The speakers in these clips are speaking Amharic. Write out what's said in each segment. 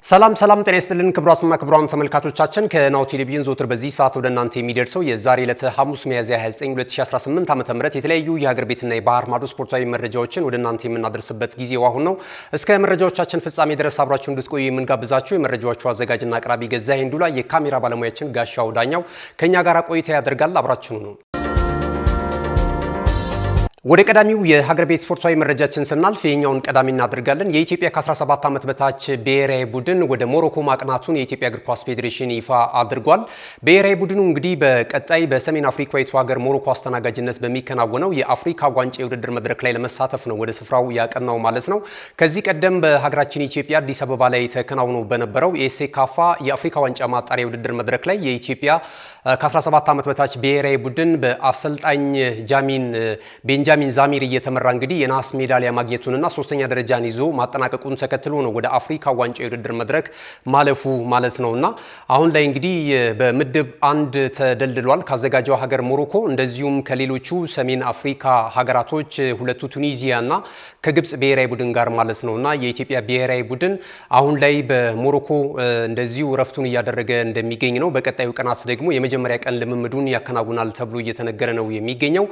ሰላም ጤና ይስጥልን ክቡራትና ክቡራን ተመልካቾቻችን ከናሁ ቴሌቪዥን ዘወትር በዚህ ሰዓት ወደ እናንተ የሚደርሰው የዛሬ ዕለት ሐሙስ ሚያዝያ 29 2018 ዓ.ም የተለያዩ የሀገር ቤትና የባህር ማዶ ስፖርታዊ መረጃዎችን ወደ እናንተ የምናደርስበት ጊዜው አሁን ነው። እስከ መረጃዎቻችን ፍጻሜ ድረስ አብራችሁ እንድትቆዩ የምንጋብዛችሁ የመረጃዎቹ አዘጋጅና አቅራቢ ገዛኸኝ ዱላ፣ የካሜራ ባለሙያችን ጋሻው ዳኛው ከኛ ጋር ቆይታ ያደርጋል። አብራችሁ ነው። ወደ ቀዳሚው የሀገር ቤት ስፖርታዊ መረጃችን ስናልፍ የኛውን ቀዳሚ እናደርጋለን። የኢትዮጵያ ከ17 ዓመት በታች ብሔራዊ ቡድን ወደ ሞሮኮ ማቅናቱን የኢትዮጵያ እግር ኳስ ፌዴሬሽን ይፋ አድርጓል። ብሔራዊ ቡድኑ እንግዲህ በቀጣይ በሰሜን አፍሪካዊቱ ሀገር ሞሮኮ አስተናጋጅነት በሚከናወነው የአፍሪካ ዋንጫ የውድድር መድረክ ላይ ለመሳተፍ ነው ወደ ስፍራው ያቀናው ማለት ነው። ከዚህ ቀደም በሀገራችን ኢትዮጵያ አዲስ አበባ ላይ ተከናውኖ በነበረው የሴካፋ የአፍሪካ ዋንጫ ማጣሪያ የውድድር መድረክ ላይ የኢትዮጵያ ከ17 ዓመት በታች ብሔራዊ ቡድን በአሰልጣኝ ቤንጃሚን ዛሚር እየተመራ እንግዲህ የናስ ሜዳሊያ ማግኘቱንና ሶስተኛ ደረጃን ይዞ ማጠናቀቁን ተከትሎ ነው ወደ አፍሪካ ዋንጫ የውድድር መድረክ ማለፉ ማለት ነውና አሁን ላይ እንግዲህ በምድብ አንድ ተደልድሏል ካዘጋጀው ሀገር ሞሮኮ፣ እንደዚሁም ከሌሎቹ ሰሜን አፍሪካ ሀገራቶች ሁለቱ ቱኒዚያና ከግብጽ ብሔራዊ ቡድን ጋር ማለት ነውና የኢትዮጵያ ብሔራዊ ቡድን አሁን ላይ በሞሮኮ እንደዚሁ ረፍቱን እያደረገ እንደሚገኝ ነው። በቀጣዩ ቀናት ደግሞ የመጀመሪያ ቀን ልምምዱን ያከናውናል ተብሎ እየተነገረ ነው የሚገኘው።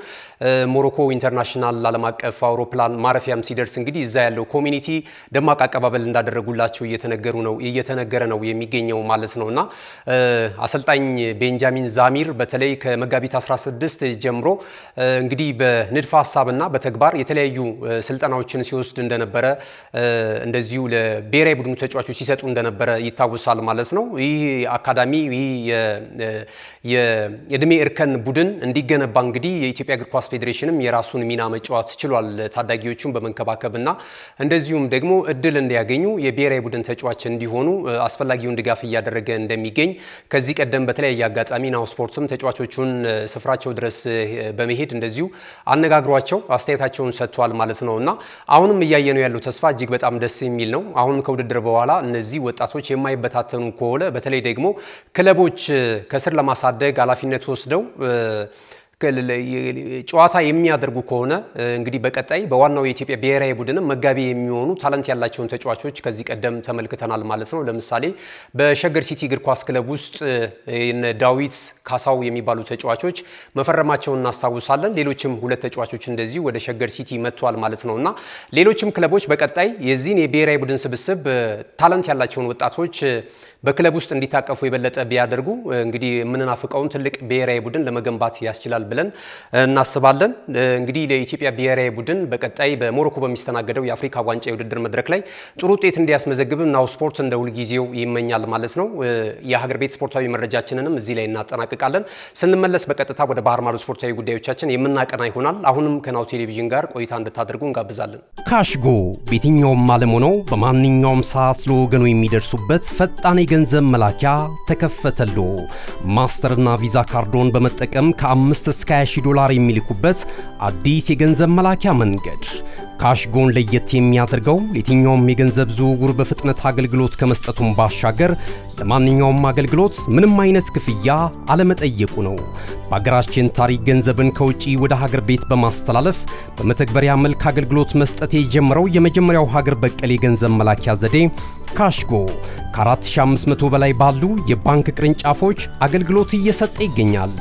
ሞሮኮ ኢንተርናሽናል ዓለም አቀፍ አውሮፕላን ማረፊያም ሲደርስ እንግዲህ እዛ ያለው ኮሚኒቲ ደማቅ አቀባበል እንዳደረጉላቸው እየተነገረ ነው የሚገኘው ማለት ነውና አሰልጣኝ ቤንጃሚን ዛሚር በተለይ ከመጋቢት 16 ጀምሮ እንግዲህ በንድፈ ሀሳብና በተግባር የተለያዩ ስልጠናዎችን ሲወስድ እንደነበረ እንደዚሁ ለብሔራዊ ቡድኑ ተጫዋቾች ሲሰጡ እንደነበረ ይታወሳል ማለት ነው። ይህ አካዳሚ የእድሜ እርከን ቡድን እንዲገነባ እንግዲህ የኢትዮጵያ እግር ኳስ ፌዴሬሽንም የራሱን ሚና መጫወት ችሏል። ታዳጊዎቹን በመንከባከብና እንደዚሁም ደግሞ እድል እንዲያገኙ የብሔራዊ ቡድን ተጫዋች እንዲሆኑ አስፈላጊውን ድጋፍ እያደረገ እንደሚገኝ ከዚህ ቀደም በተለያየ አጋጣሚ ናሁ ስፖርትም ተጫዋቾቹን ስፍራቸው ድረስ በመሄድ እንደዚሁ አነጋግሯቸው አስተያየታቸውን ሰጥቷል ማለት ነውና አሁንም እያየነው ያለው ተስፋ እጅግ በጣም ደስ የሚል ነው። አሁን ከውድድር በኋላ እነዚህ ወጣቶች የማይበታተኑ ከሆነ በተለይ ደግሞ ክለቦች ከስር ለማሳደግ ኃላፊነት ወስደው ጨዋታ የሚያደርጉ ከሆነ እንግዲህ በቀጣይ በዋናው የኢትዮጵያ ብሔራዊ ቡድን መጋቢ የሚሆኑ ታለንት ያላቸውን ተጫዋቾች ከዚህ ቀደም ተመልክተናል ማለት ነው። ለምሳሌ በሸገር ሲቲ እግር ኳስ ክለብ ውስጥ ዳዊት ካሳው የሚባሉ ተጫዋቾች መፈረማቸውን እናስታውሳለን። ሌሎችም ሁለት ተጫዋቾች እንደዚሁ ወደ ሸገር ሲቲ መጥተዋል ማለት ነውና ሌሎችም ክለቦች በቀጣይ የዚህን የብሔራዊ ቡድን ስብስብ ታለንት ያላቸውን ወጣቶች በክለብ ውስጥ እንዲታቀፉ የበለጠ ቢያደርጉ እንግዲህ የምንናፍቀውን ትልቅ ብሔራዊ ቡድን ለመገንባት ያስችላል ብለን እናስባለን። እንግዲህ ለኢትዮጵያ ብሔራዊ ቡድን በቀጣይ በሞሮኮ በሚስተናገደው የአፍሪካ ዋንጫ የውድድር መድረክ ላይ ጥሩ ውጤት እንዲያስመዘግብ ናሁ ስፖርት እንደ ሁልጊዜው ይመኛል ማለት ነው። የሀገር ቤት ስፖርታዊ መረጃችንንም እዚህ ላይ እናጠናቅቃለን። ስንመለስ በቀጥታ ወደ ባህር ማዶ ስፖርታዊ ጉዳዮቻችን የምናቀና ይሆናል። አሁንም ከናሁ ቴሌቪዥን ጋር ቆይታ እንድታደርጉ እንጋብዛለን። ካሽጎ በየትኛውም ዓለም ሆነው በማንኛውም ሰዓት ለወገኑ የሚደርሱበት ፈጣን የገንዘብ መላኪያ ተከፈተሎ። ማስተርና ቪዛ ካርዶን በመጠቀም ከ5 እስከ 20 ዶላር የሚልኩበት አዲስ የገንዘብ መላኪያ መንገድ። ካሽጎን ለየት የሚያደርገው የትኛውም የገንዘብ ዝውውር በፍጥነት አገልግሎት ከመስጠቱም ባሻገር ለማንኛውም አገልግሎት ምንም አይነት ክፍያ አለመጠየቁ ነው። በሀገራችን ታሪክ ገንዘብን ከውጪ ወደ ሀገር ቤት በማስተላለፍ በመተግበሪያ መልክ አገልግሎት መስጠት የጀመረው የመጀመሪያው ሀገር በቀል የገንዘብ መላኪያ ዘዴ ካሽጎ ከ4500 በላይ ባሉ የባንክ ቅርንጫፎች አገልግሎት እየሰጠ ይገኛል።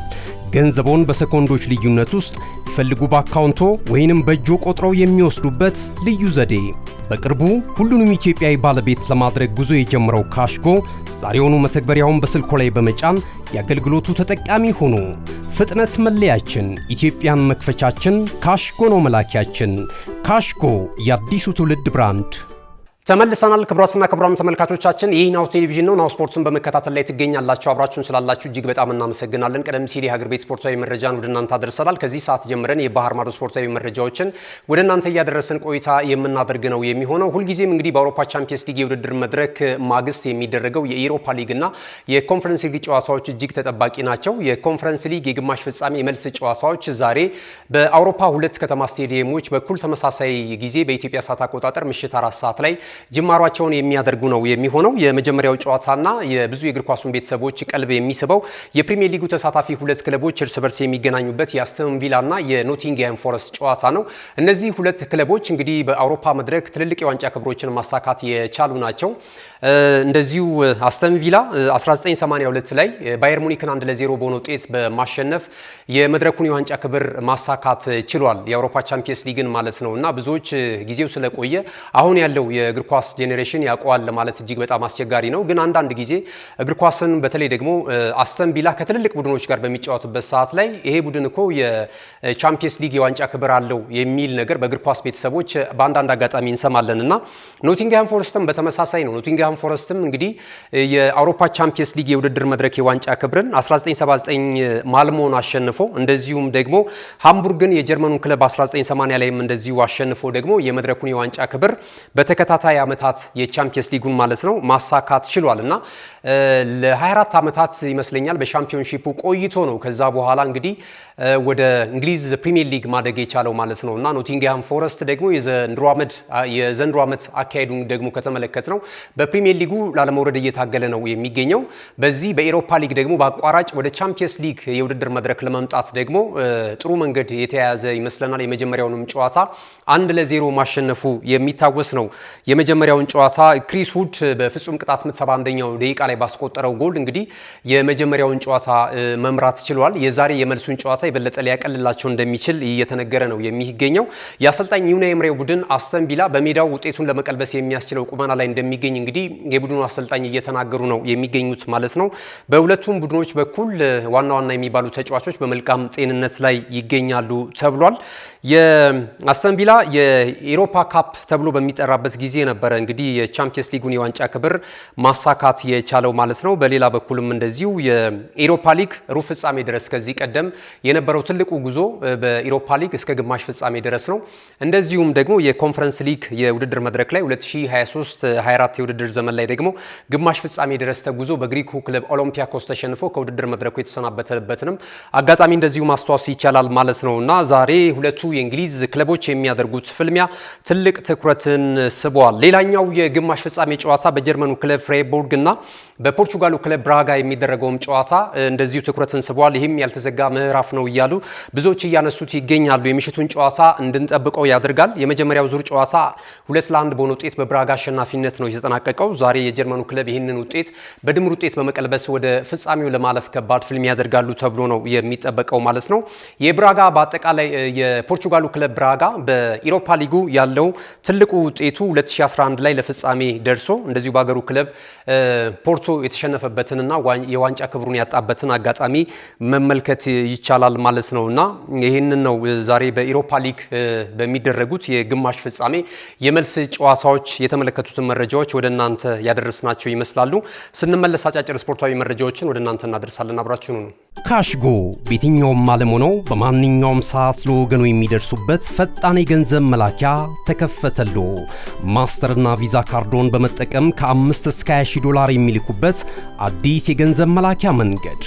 ገንዘቦን በሰኮንዶች ልዩነት ውስጥ ይፈልጉ በአካውንቶ ወይንም በእጆ ቆጥረው የሚወስዱበት ልዩ ዘዴ። በቅርቡ ሁሉንም ኢትዮጵያዊ ባለቤት ለማድረግ ጉዞ የጀመረው ካሽጎ ዛሬውኑ መተግበሪያውን በስልኮ ላይ በመጫን የአገልግሎቱ ተጠቃሚ ሆኑ። ፍጥነት መለያችን፣ ኢትዮጵያን መክፈቻችን፣ ካሽጎ ነው መላኪያችን። ካሽጎ የአዲሱ ትውልድ ብራንድ። ተመልሰናል። ክቡራትና ክቡራን ተመልካቾቻችን ይህ ናሁ ቴሌቪዥን ነው። ናሁ ስፖርትን በመከታተል ላይ ትገኛላችሁ። አብራችሁን ስላላችሁ እጅግ በጣም እናመሰግናለን። ቀደም ሲል የሀገር ቤት ስፖርታዊ መረጃን ወደ እናንተ አድርሰናል። ከዚህ ሰዓት ጀምረን የባህር ማዶ ስፖርታዊ መረጃዎችን ወደ እናንተ እያደረስን ቆይታ የምናደርግ ነው የሚሆነው። ሁልጊዜም እንግዲህ በአውሮፓ ቻምፒየንስ ሊግ የውድድር መድረክ ማግስት የሚደረገው የኢሮፓ ሊግና የኮንፈረንስ ሊግ ጨዋታዎች እጅግ ተጠባቂ ናቸው። የኮንፈረንስ ሊግ የግማሽ ፍጻሜ የመልስ ጨዋታዎች ዛሬ በአውሮፓ ሁለት ከተማ ስቴዲየሞች በኩል ተመሳሳይ ጊዜ በኢትዮጵያ ሰዓት አቆጣጠር ምሽት 4 ሰዓት ላይ ጅማሯቸውን የሚያደርጉ ነው የሚሆነው። የመጀመሪያው ጨዋታና የብዙ የእግር ኳሱን ቤተሰቦች ቀልብ የሚስበው የፕሪሚየር ሊጉ ተሳታፊ ሁለት ክለቦች እርስ በርስ የሚገናኙበት የአስተን ቪላና የኖቲንግሃም ፎረስት ጨዋታ ነው። እነዚህ ሁለት ክለቦች እንግዲህ በአውሮፓ መድረክ ትልልቅ የዋንጫ ክብሮችን ማሳካት የቻሉ ናቸው። እንደዚሁ አስተን ቪላ 1982 ላይ ባየር ሙኒክን 1-0 በሆነ ውጤት በማሸነፍ የመድረኩን የዋንጫ ክብር ማሳካት ችሏል። የአውሮፓ ቻምፒየንስ ሊግን ማለት ነው እና ብዙዎች ጊዜው ስለቆየ አሁን ያለው የእግር ኳስ ጄኔሬሽን ያውቀዋል ለማለት እጅግ በጣም አስቸጋሪ ነው። ግን አንዳንድ ጊዜ እግር ኳስን በተለይ ደግሞ አስተን ቪላ ከትልልቅ ቡድኖች ጋር በሚጫወትበት ሰዓት ላይ ይሄ ቡድን እኮ የቻምፒየንስ ሊግ የዋንጫ ክብር አለው የሚል ነገር በእግር ኳስ ቤተሰቦች በአንዳንድ አጋጣሚ እንሰማለን እና ኖቲንግሃም ፎረስትም በተመሳሳይ ነው። ኖቲንግሃም ፎረስትም እንግዲህ የአውሮፓ ቻምፒየንስ ሊግ የውድድር መድረክ የዋንጫ ክብርን 1979 ማልሞን አሸንፎ እንደዚሁም ደግሞ ሃምቡርግን የጀርመኑን ክለብ 1980 ላይም እንደዚሁ አሸንፎ ደግሞ የመድረኩን የዋንጫ ክብር በተከታታይ ዓመታት የቻምፒየንስ ሊጉን ማለት ነው ማሳካት ችሏል እና ለ24 ዓመታት ይመስለኛል በሻምፒዮንሺፑ ቆይቶ ነው ከዛ በኋላ እንግዲህ ወደ እንግሊዝ ፕሪሚየር ሊግ ማደግ የቻለው ማለት ነው እና ኖቲንግሃም ፎረስት ደግሞ የዘንድሮ ዓመት አካሄዱን ደግሞ ከተመለከት ነው በፕሪሚየር ሊጉ ላለመውረድ እየታገለ ነው የሚገኘው። በዚህ በኤሮፓ ሊግ ደግሞ በአቋራጭ ወደ ቻምፒየንስ ሊግ የውድድር መድረክ ለመምጣት ደግሞ ጥሩ መንገድ የተያያዘ ይመስለናል። የመጀመሪያውንም ጨዋታ 1-0 ማሸነፉ የሚታወስ ነው። የመጀመሪያውን ጨዋታ ክሪስ ውድ በፍጹም ቅጣት ምት 71ኛው ደቂቃ ላይ ባስቆጠረው ጎል እንግዲህ የመጀመሪያውን ጨዋታ መምራት ችሏል። የዛሬ የመልሱን ጨዋታ የበለጠ ሊያቀልላቸው እንደሚችል እየተነገረ ነው የሚገኘው። የአሰልጣኝ ዩናይ ኤምሬ ቡድን አስተን ቪላ በሜዳው ውጤቱን ለመቀልበስ የሚያስችለው ቁመና ላይ እንደሚገኝ እንግዲህ የቡድኑ አሰልጣኝ እየተናገሩ ነው የሚገኙት ማለት ነው። በሁለቱም ቡድኖች በኩል ዋና ዋና የሚባሉ ተጫዋቾች በመልካም ጤንነት ላይ ይገኛሉ ተብሏል። የአስተን ቪላ የኢሮፓ ካፕ ተብሎ በሚጠራበት ጊዜ ነበረ እንግዲህ የቻምፒየንስ ሊጉን የዋንጫ ክብር ማሳካት የቻለው ማለት ነው። በሌላ በኩልም እንደዚሁ የኢሮፓ ሊግ ሩብ ፍጻሜ ድረስ ከዚህ ቀደም የነበረው ትልቁ ጉዞ በኢሮፓ ሊግ እስከ ግማሽ ፍጻሜ ድረስ ነው። እንደዚሁም ደግሞ የኮንፈረንስ ሊግ የውድድር መድረክ ላይ 2023-24 የውድድር ዘመን ላይ ደግሞ ግማሽ ፍጻሜ ድረስ ተጉዞ በግሪኩ ክለብ ኦሎምፒያኮስ ተሸንፎ ከውድድር መድረኩ የተሰናበተበትንም አጋጣሚ እንደዚሁ ማስተዋወስ ይቻላል ማለት ነው እና ዛሬ ሁለቱ የእንግሊዝ ክለቦች የሚያደርጉት ፍልሚያ ትልቅ ትኩረትን ስቧል። ሌላኛው የግማሽ ፍጻሜ ጨዋታ በጀርመኑ ክለብ ፍሬቡርግ እና በፖርቹጋሉ ክለብ ብራጋ የሚደረገውም ጨዋታ እንደዚሁ ትኩረትን ስቧል። ይህም ያልተዘጋ ምዕራፍ ነው እያሉ ብዙዎች እያነሱት ይገኛሉ። የምሽቱን ጨዋታ እንድንጠብቀው ያደርጋል። የመጀመሪያው ዙር ጨዋታ 2-1 በሆነ ውጤት በብራጋ አሸናፊነት ነው የተጠናቀቀው። ዛሬ የጀርመኑ ክለብ ይህንን ውጤት በድምር ውጤት በመቀልበስ ወደ ፍጻሜው ለማለፍ ከባድ ፍልሚያ ያደርጋሉ ተብሎ ነው የሚጠበቀው ማለት ነው። የብራጋ በአጠቃላይ የፖርቹጋሉ ክለብ ብራጋ በኢሮፓ ሊጉ ያለው ትልቁ ውጤቱ 2011 ላይ ለፍጻሜ ደርሶ እንደዚሁ በሀገሩ ክለብ ፖርቶ የተሸነፈበትንና የዋንጫ ክብሩን ያጣበትን አጋጣሚ መመልከት ይቻላል ማለት ነውና ይህንን ነው ዛሬ በኢሮፓ ሊግ በሚደረጉት የግማሽ ፍጻሜ የመልስ ጨዋታዎች የተመለከቱትን መረጃዎች ወደ እናንተ ያደረስናቸው ይመስላሉ። ስንመለስ አጫጭር ስፖርታዊ መረጃዎችን ወደ እናንተ እናደርሳለን። አብራችሁ ነው። ካሽጎ በየትኛውም ዓለም ሆነው በማንኛውም ሰዓት ለወገኑ የሚደርሱበት ፈጣን የገንዘብ መላኪያ ተከፈተሎ። ማስተርና ቪዛ ካርዶን በመጠቀም ከ5 እስከ 20 ዶላር የሚልኩበት አዲስ የገንዘብ መላኪያ መንገድ።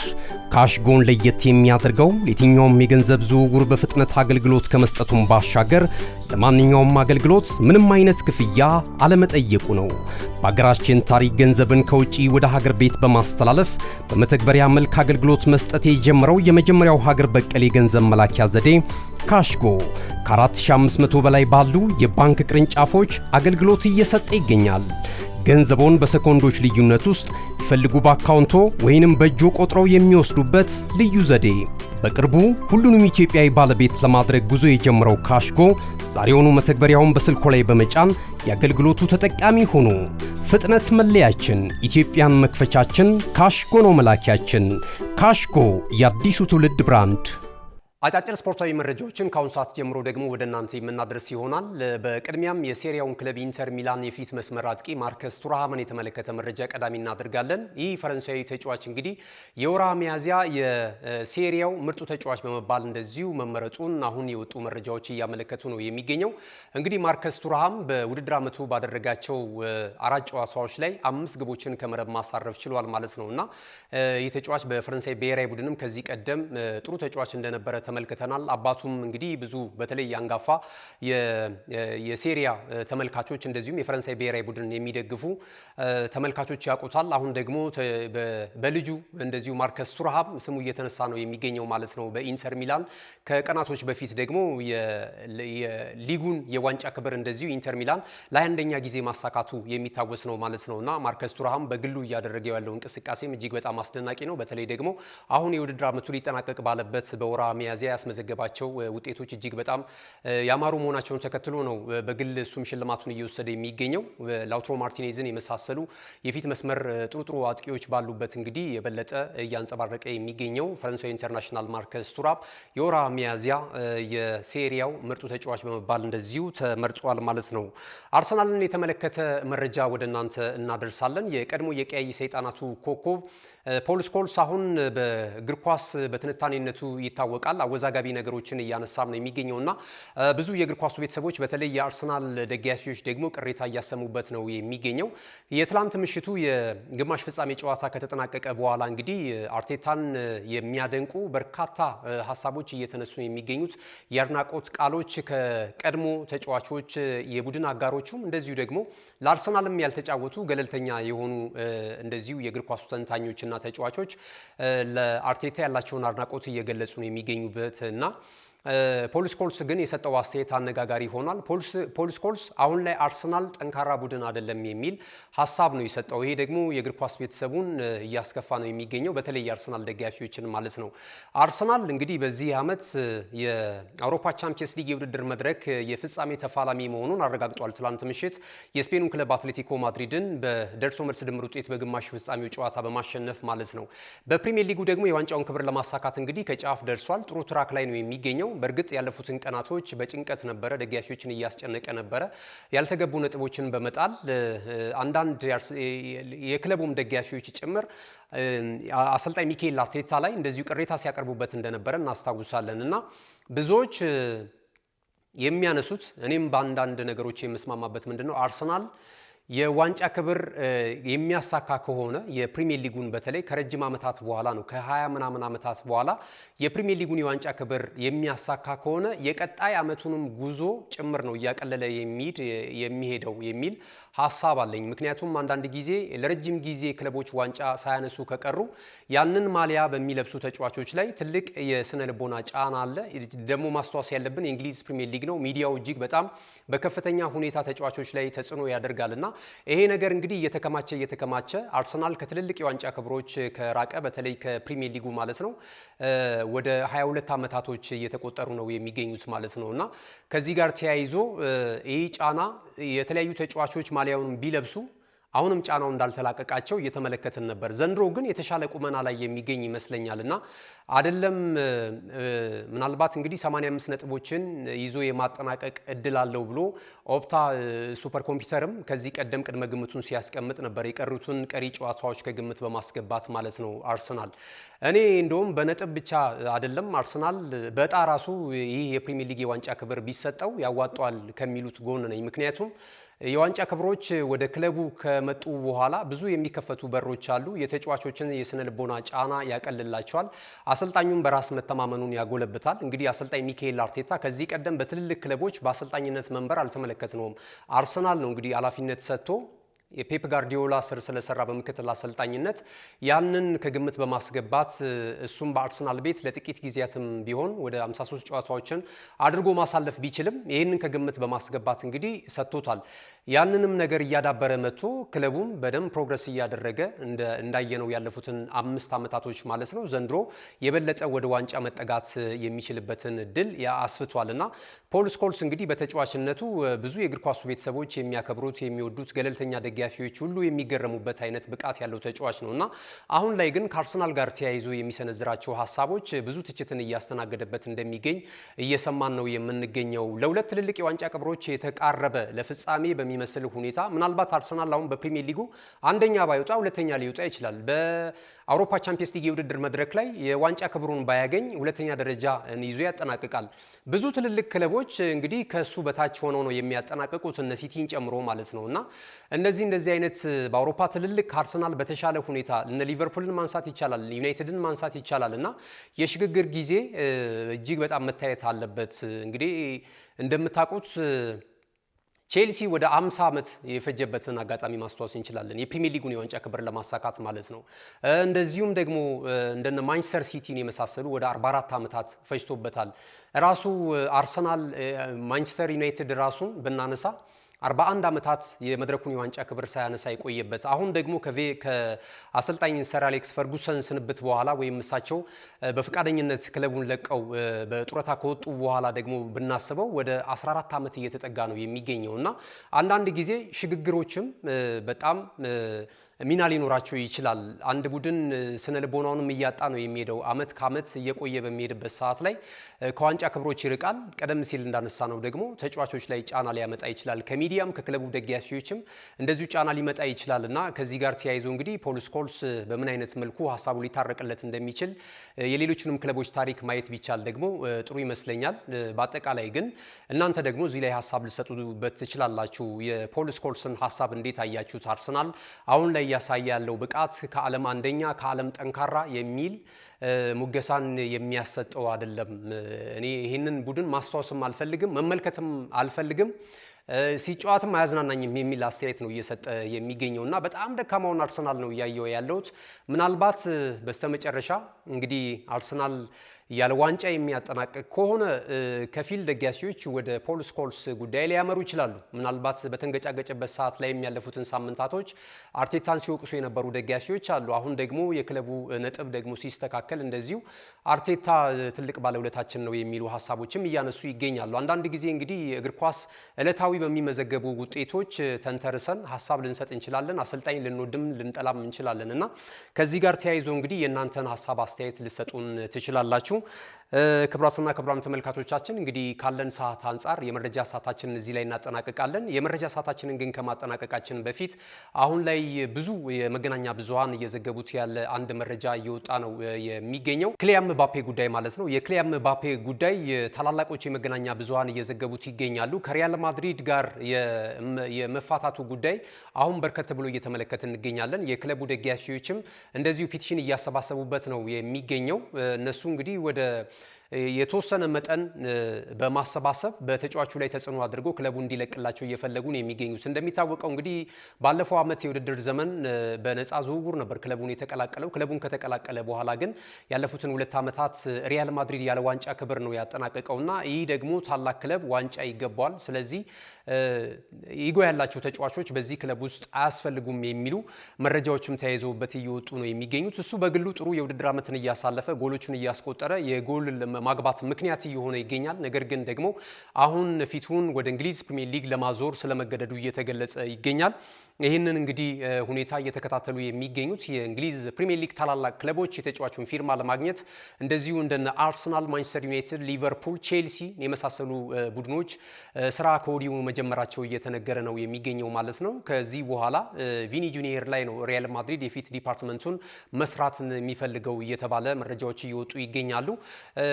ካሽጎን ለየት የሚያደርገው የትኛውም የገንዘብ ዝውውር በፍጥነት አገልግሎት ከመስጠቱም ባሻገር ለማንኛውም አገልግሎት ምንም አይነት ክፍያ አለመጠየቁ ነው። በሀገራችን ታሪክ ገንዘብን ከውጪ ወደ ሀገር ቤት በማስተላለፍ በመተግበሪያ መልክ አገልግሎት መስጠት የጀመረው የመጀመሪያው ሀገር በቀል የገንዘብ መላኪያ ዘዴ ካሽጎ ከ4500 በላይ ባሉ የባንክ ቅርንጫፎች አገልግሎት እየሰጠ ይገኛል። ገንዘቦን በሰኮንዶች ልዩነት ውስጥ ይፈልጉ በአካውንቶ ወይንም በእጆ ቆጥረው የሚወስዱበት ልዩ ዘዴ። በቅርቡ ሁሉንም ኢትዮጵያዊ ባለቤት ለማድረግ ጉዞ የጀመረው ካሽጎ ዛሬውኑ መተግበሪያውን በስልኮ ላይ በመጫን የአገልግሎቱ ተጠቃሚ ሆኑ። ፍጥነት መለያችን፣ ኢትዮጵያን መክፈቻችን፣ ካሽጎ ነው መላኪያችን። ካሽጎ የአዲሱ ትውልድ ብራንድ። አጫጭር ስፖርታዊ መረጃዎችን ከአሁን ሰዓት ጀምሮ ደግሞ ወደ እናንተ የምናደርስ ይሆናል። በቅድሚያም የሴሪያውን ክለብ ኢንተር ሚላን የፊት መስመር አጥቂ ማርከስ ቱራሃምን የተመለከተ መረጃ ቀዳሚ እናደርጋለን። ይህ ፈረንሳዊ ተጫዋች እንግዲህ የወርሃ ሚያዝያ የሴሪያው ምርጡ ተጫዋች በመባል እንደዚሁ መመረጡን አሁን የወጡ መረጃዎች እያመለከቱ ነው የሚገኘው። እንግዲህ ማርከስ ቱራሃም በውድድር ዓመቱ ባደረጋቸው 4 ጨዋታዎች ላይ 5 ግቦችን ከመረብ ማሳረፍ ችሏል ማለት ነውና ይህ ተጫዋች በፈረንሳይ ብሔራዊ ቡድንም ከዚህ ቀደም ጥሩ ተጫዋች እንደነበረ ተመልክተናል። አባቱም እንግዲህ ብዙ በተለይ ያንጋፋ የሴሪያ ተመልካቾች እንደዚሁም የፈረንሳይ ብሔራዊ ቡድን የሚደግፉ ተመልካቾች ያውቁታል። አሁን ደግሞ በልጁ እንደዚሁ ማርከስ ቱራም ስሙ እየተነሳ ነው የሚገኘው ማለት ነው በኢንተር ሚላን። ከቀናቶች በፊት ደግሞ የሊጉን የዋንጫ ክብር እንደዚሁ ኢንተር ሚላን ለ21ኛ ጊዜ ማሳካቱ የሚታወስ ነው ማለት ነውና ማርከስ ቱራም በግሉ እያደረገው ያለው እንቅስቃሴም እጅግ በጣም አስደናቂ ነው። በተለይ ደግሞ አሁን የውድድር ዓመቱ ሊጠናቀቅ ባለበት በወራ ሚያዝያ ያስመዘገባቸው ውጤቶች እጅግ በጣም ያማሩ መሆናቸውን ተከትሎ ነው በግል እሱም ሽልማቱን እየወሰደ የሚገኘው። ላውትሮ ማርቲኔዝን የመሳሰሉ የፊት መስመር ጥሩ አጥቂዎች ባሉበት እንግዲህ የበለጠ እያንጸባረቀ የሚገኘው ፈረንሳዊ ኢንተርናሽናል ማርከስ ቱራም የወራ ሚያዝያ የሴሪያው ምርጡ ተጫዋች በመባል እንደዚሁ ተመርጧል ማለት ነው። አርሰናልን የተመለከተ መረጃ ወደ እናንተ እናደርሳለን። የቀድሞ የቀያይ ሰይጣናቱ ኮከብ ፖል ስኮልስ አሁን በእግር ኳስ በትንታኔነቱ ይታወቃል። አወዛጋቢ ነገሮችን እያነሳም ነው የሚገኘውና ብዙ የእግር ኳሱ ቤተሰቦች በተለይ የአርሰናል ደጋፊዎች ደግሞ ቅሬታ እያሰሙበት ነው የሚገኘው። የትላንት ምሽቱ የግማሽ ፍጻሜ ጨዋታ ከተጠናቀቀ በኋላ እንግዲህ አርቴታን የሚያደንቁ በርካታ ሀሳቦች እየተነሱ ነው የሚገኙት። የአድናቆት ቃሎች ከቀድሞ ተጫዋቾች የቡድን አጋሮቹም እንደዚሁ ደግሞ ለአርሰናልም ያልተጫወቱ ገለልተኛ የሆኑ እንደዚሁ የእግር ኳሱ ተንታኞችና ተጫዋቾች ለአርቴታ ያላቸውን አድናቆት እየገለጹ ነው የሚገኙበት እና ፖል ስኮልስ ግን የሰጠው አስተያየት አነጋጋሪ ሆኗል። ፖል ስኮልስ አሁን ላይ አርሰናል ጠንካራ ቡድን አይደለም የሚል ሀሳብ ነው የሰጠው። ይሄ ደግሞ የእግር ኳስ ቤተሰቡን እያስከፋ ነው የሚገኘው፣ በተለይ የአርሰናል ደጋፊዎችን ማለት ነው። አርሰናል እንግዲህ በዚህ ዓመት የአውሮፓ ቻምፒየንስ ሊግ የውድድር መድረክ የፍጻሜ ተፋላሚ መሆኑን አረጋግጧል። ትላንት ምሽት የስፔኑን ክለብ አትሌቲኮ ማድሪድን በደርሶ መልስ ድምር ውጤት በግማሽ ፍጻሜው ጨዋታ በማሸነፍ ማለት ነው። በፕሪሚየር ሊጉ ደግሞ የዋንጫውን ክብር ለማሳካት እንግዲህ ከጫፍ ደርሷል። ጥሩ ትራክ ላይ ነው የሚገኘው። በእርግጥ ያለፉትን ቀናቶች በጭንቀት ነበረ፣ ደጋፊዎችን እያስጨነቀ ነበረ። ያልተገቡ ነጥቦችን በመጣል አንዳንድ የክለቡም ደጋፊዎች ጭምር አሰልጣኝ ሚኬል አርቴታ ላይ እንደዚሁ ቅሬታ ሲያቀርቡበት እንደነበረ እናስታውሳለን እና ብዙዎች የሚያነሱት እኔም በአንዳንድ ነገሮች የምስማማበት ምንድነው አርሰናል የዋንጫ ክብር የሚያሳካ ከሆነ የፕሪሚየር ሊጉን በተለይ ከረጅም ዓመታት በኋላ ነው ከ20 ምናምን ዓመታት በኋላ የፕሪሚየር ሊጉን የዋንጫ ክብር የሚያሳካ ከሆነ የቀጣይ ዓመቱንም ጉዞ ጭምር ነው እያቀለለ የሚሄደው የሚል ሀሳብ አለኝ። ምክንያቱም አንዳንድ ጊዜ ለረጅም ጊዜ ክለቦች ዋንጫ ሳያነሱ ከቀሩ ያንን ማሊያ በሚለብሱ ተጫዋቾች ላይ ትልቅ የስነ ልቦና ጫና አለ። ደግሞ ማስተዋወስ ያለብን የእንግሊዝ ፕሪሚየር ሊግ ነው። ሚዲያው እጅግ በጣም በከፍተኛ ሁኔታ ተጫዋቾች ላይ ተጽዕኖ ያደርጋልና ይሄ ነገር እንግዲህ እየተከማቸ አርሰናል ከትልልቅ የዋንጫ ክብሮች ከራቀ በተለይ ከፕሪሚየር ሊጉ ማለት ነው ወደ 22 ዓመታቶች እየተቆጠሩ ነው የሚገኙት ማለት ነውና ከዚህ ጋር ተያይዞ ይህ ጫና የተለያዩ ተጫዋቾች ማሊያውን ቢለብሱ አሁንም ጫናው እንዳልተላቀቃቸው እየተመለከትን ነበር። ዘንድሮ ግን የተሻለ ቁመና ላይ የሚገኝ ይመስለኛልና አይደለም ምናልባት እንግዲህ 85 ነጥቦችን ይዞ የማጠናቀቅ እድል አለው ብሎ ኦፕታ ሱፐር ኮምፒውተርም ከዚህ ቀደም ቅድመ ግምቱን ሲያስቀምጥ ነበር፣ የቀሩትን ቀሪ ጨዋታዎች ከግምት በማስገባት ማለት ነው አርሰናል። እኔ እንደውም በነጥብ ብቻ አይደለም አርሰናል በዕጣ ራሱ ይህ የፕሪሚየር ሊግ የዋንጫ ክብር ቢሰጠው ያዋጣዋል ከሚሉት ጎን ነኝ። ምክንያቱም የዋንጫ ክብሮች ወደ ክለቡ ከመጡ በኋላ ብዙ የሚከፈቱ በሮች አሉ። የተጫዋቾችን የስነ ልቦና ጫና ያቀልላቸዋል። አሰልጣኙም በራስ መተማመኑን ያጎለብታል። እንግዲህ አሰልጣኝ ሚኬል አርቴታ ከዚህ ቀደም በትልልቅ ክለቦች በአሰልጣኝነት መንበር አልተመለከትነውም። አርሰናል ነው እንግዲህ ኃላፊነት ሰጥቶ የፔፕ ጋርዲዮላ ስር ስለሰራ በምክትል አሰልጣኝነት ያንን ከግምት በማስገባት እሱም በአርሰናል ቤት ለጥቂት ጊዜያትም ቢሆን ወደ 53 ጨዋታዎችን አድርጎ ማሳለፍ ቢችልም ይህንን ከግምት በማስገባት እንግዲህ ሰጥቶታል። ያንንም ነገር እያዳበረ መጥቶ ክለቡም በደንብ ፕሮግረስ እያደረገ እንዳየነው ያለፉትን 5 ዓመታቶች ማለት ነው ዘንድሮ የበለጠ ወደ ዋንጫ መጠጋት የሚችልበትን እድል አስፍቷልና ፖል ስኮልስ እንግዲህ በተጫዋችነቱ ብዙ የእግር ኳሱ ቤተሰቦች የሚያከብሩት የሚወዱት ገለልተኛ ደጋፊዎች ሁሉ የሚገረሙበት አይነት ብቃት ያለው ተጫዋች ነውና አሁን ላይ ግን ከአርሰናል ጋር ተያይዞ የሚሰነዝራቸው ሀሳቦች ብዙ ትችትን እያስተናገደበት እንደሚገኝ እየሰማን ነው የምንገኘው። ለሁለት ትልልቅ የዋንጫ ክብሮች የተቃረበ ለፍጻሜ በሚመስል ሁኔታ ምናልባት አርሰናል አሁን በፕሪሚየር ሊጉ አንደኛ ባይወጣ ሁለተኛ ሊወጣ ይችላል። በአውሮፓ ቻምፒየንስ ሊግ የውድድር መድረክ ላይ የዋንጫ ክብሩን ባያገኝ ሁለተኛ ደረጃ ይዞ ያጠናቅቃል። ብዙ ትልልቅ ክለቦች ክለቦች እንግዲህ ከሱ በታች ሆነው ነው የሚያጠናቅቁት እነ ሲቲን ጨምሮ ማለት ነውና እንደዚህ አይነት በአውሮፓ ትልልቅ አርሰናል በተሻለ ሁኔታ እነ ሊቨርፑልን ማንሳት ይቻላል፣ ዩናይትድን ማንሳት ይቻላልና የሽግግር ጊዜ እጅግ በጣም መታየት አለበት። እንግዲህ እንደምታውቁት ቼልሲ ወደ 50 ዓመት የፈጀበትን አጋጣሚ ማስተዋወስ እንችላለን፣ የፕሪሚየር ሊጉን የዋንጫ ክብር ለማሳካት ማለት ነው። እንደዚሁም ደግሞ እንደነ ማንቸስተር ሲቲን የመሳሰሉ ወደ 44 ዓመታት ፈጅቶበታል። ራሱ አርሰናል፣ ማንቸስተር ዩናይትድ ራሱን ብናነሳ 41 ዓመታት የመድረኩን የዋንጫ ክብር ሳያነሳ የቆየበት አሁን ደግሞ ከአሰልጣኝ ሰር አሌክስ ፈርጉሰን ስንብት በኋላ ወይም እሳቸው በፈቃደኝነት ክለቡን ለቀው በጡረታ ከወጡ በኋላ ደግሞ ብናስበው ወደ 14 ዓመት እየተጠጋ ነው የሚገኘውና አንዳንድ ጊዜ ሽግግሮችም በጣም ሚና ሊኖራቸው ይችላል። አንድ ቡድን ስነ ልቦናውንም እያጣ ነው የሚሄደው። አመት ከአመት እየቆየ በሚሄድበት ሰዓት ላይ ከዋንጫ ክብሮች ይርቃል። ቀደም ሲል እንዳነሳ ነው ደግሞ ተጫዋቾች ላይ ጫና ሊያመጣ ይችላል። ከሚዲያም ከክለቡ ደጋፊዎችም እንደዚሁ ጫና ሊመጣ ይችላል እና ከዚህ ጋር ተያይዞ እንግዲህ ፖል ስኮልስ በምን አይነት መልኩ ሀሳቡ ሊታረቅለት እንደሚችል የሌሎችንም ክለቦች ታሪክ ማየት ቢቻል ደግሞ ጥሩ ይመስለኛል። በአጠቃላይ ግን እናንተ ደግሞ እዚህ ላይ ሀሳብ ልሰጡበት ትችላላችሁ። የፖል ስኮልስን ሀሳብ እንዴት አያችሁት? አርሰናል አሁን ላይ እያሳየ ያለው ብቃት ከዓለም አንደኛ ከዓለም ጠንካራ የሚል ሙገሳን የሚያሰጠው አይደለም። እኔ ይህንን ቡድን ማስታወስም አልፈልግም መመልከትም አልፈልግም ሲጫወትም አያዝናናኝም የሚል አስተያየት ነው እየሰጠ የሚገኘውና በጣም ደካማውን አርሰናል ነው እያየው ያለውት። ምናልባት በስተመጨረሻ እንግዲህ አርሰናል ያለ ዋንጫ የሚያጠናቅቅ ከሆነ ከፊል ደጋፊዎች ወደ ፖል ስኮልስ ጉዳይ ሊያመሩ ይችላሉ። ምናልባት በተንገጫገጨበት ሰዓት ላይ የሚያለፉትን ሳምንታቶች አርቴታን ሲወቅሱ የነበሩ ደጋፊዎች አሉ። አሁን ደግሞ የክለቡ ነጥብ ደግሞ ሲስተካከል እንደዚሁ አርቴታ ትልቅ ባለውለታችን ነው የሚሉ ሀሳቦችም እያነሱ ይገኛሉ። አንዳንድ ጊዜ እንግዲህ እግር ኳስ ዕለታዊ በሚመዘገቡ ውጤቶች ተንተርሰን ሀሳብ ልንሰጥ እንችላለን። አሰልጣኝ ልንወድም ልንጠላም እንችላለን እና ከዚህ ጋር ተያይዞ እንግዲህ የእናንተን ሀሳብ አስተያየት ልሰጡን ትችላላችሁ። ክቡራትና ክቡራን ተመልካቾቻችን እንግዲህ ካለን ሰዓት አንጻር የመረጃ ሰዓታችንን እዚህ ላይ እናጠናቀቃለን። የመረጃ ሰዓታችንን ግን ከማጠናቀቃችን በፊት አሁን ላይ ብዙ የመገናኛ ብዙሃን እየዘገቡት ያለ አንድ መረጃ እየወጣ ነው የሚገኘው ክሊያን ምባፔ ጉዳይ ማለት ነው። የክሊያን ምባፔ ጉዳይ ታላላቆች የመገናኛ ብዙሃን እየዘገቡት ይገኛሉ። ከሪያል ማድሪድ ጋር የመፋታቱ ጉዳይ አሁን በርከት ብሎ እየተመለከትን እንገኛለን። የክለቡ ደጋፊዎችም እንደዚሁ ፒቲሽን እያሰባሰቡበት ነው የሚገኘው። እነሱ እንግዲህ ወደ የተወሰነ መጠን በማሰባሰብ በተጫዋቹ ላይ ተጽዕኖ አድርጎ ክለቡ እንዲለቅላቸው እየፈለጉ ነው የሚገኙት። እንደሚታወቀው እንግዲህ ባለፈው ዓመት የውድድር ዘመን በነፃ ዝውውር ነበር ክለቡን የተቀላቀለው። ክለቡን ከተቀላቀለ በኋላ ግን ያለፉትን 2 ዓመታት ሪያል ማድሪድ ያለ ዋንጫ ክብር ነው ያጠናቀቀውና ይህ ደግሞ ታላቅ ክለብ ዋንጫ ይገባዋል፣ ስለዚህ ኢጎ ያላቸው ተጫዋቾች በዚህ ክለብ ውስጥ አያስፈልጉም የሚሉ መረጃዎችም ተያይዘውበት እየወጡ ነው የሚገኙት። እሱ በግሉ ጥሩ የውድድር ዓመትን እያሳለፈ ጎሎችን እያስቆጠረ የጎል ማግባት ምክንያት እየሆነ ይገኛል። ነገር ግን ደግሞ አሁን ፊቱን ወደ እንግሊዝ ፕሪሚየር ሊግ ለማዞር ስለመገደዱ እየተገለጸ ይገኛል። ይህንን እንግዲህ ሁኔታ እየተከታተሉ የሚገኙት የእንግሊዝ ፕሪሚየር ሊግ ታላላቅ ክለቦች የተጫዋቹን ፊርማ ለማግኘት እንደዚሁ እንደነ አርሰናል፣ ማንቸስተር ዩናይትድ፣ ሊቨርፑል፣ ቼልሲ የመሳሰሉ ቡድኖች ስራ ከወዲሁ መጀመራቸው እየተነገረ ነው የሚገኘው ማለት ነው። ከዚህ በኋላ ቪኒ ጁኒየር ላይ ነው ሪያል ማድሪድ የፊት ዲፓርትመንቱን መስራትን የሚፈልገው እየተባለ መረጃዎች እየወጡ ይገኛሉ።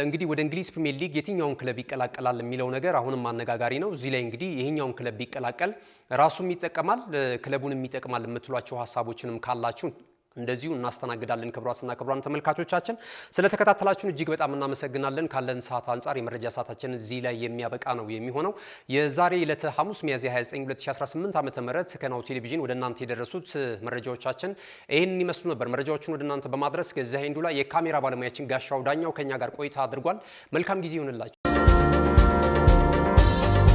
እንግዲህ ወደ እንግሊዝ ፕሪሚየር ሊግ የትኛውን ክለብ ይቀላቀላል የሚለው ነገር አሁንም አነጋጋሪ ነው። እዚህ ላይ እንግዲህ ይሄኛውን ክለብ ቢቀላቀል ራሱም ይጠቀማል ክለቡንም ይጠቅማል የምትሏቸው ሀሳቦችንም ካላችሁ እንደዚሁ እናስተናግዳለን። ክቡራትና ክቡራን ተመልካቾቻችን ስለተከታተላችሁን እጅግ በጣም እናመሰግናለን። ካለን ሰዓት አንጻር የመረጃ ሰዓታችን እዚህ ላይ የሚያበቃ ነው የሚሆነው። የዛሬ ዕለተ ሐሙስ ሚያዝያ 29 2018 ዓ.ም ከናሁ ቴሌቪዥን ወደ እናንተ የደረሱት መረጃዎቻችን ይህንን ይመስሉ ነበር። መረጃዎቹን ወደ እናንተ በማድረስ ገዛኸኝ ዱላ፣ የካሜራ ባለሙያችን ጋሻው ዳኛው ከኛ ጋር ቆይታ አድርጓል። መልካም ጊዜ ይሁንላችሁ።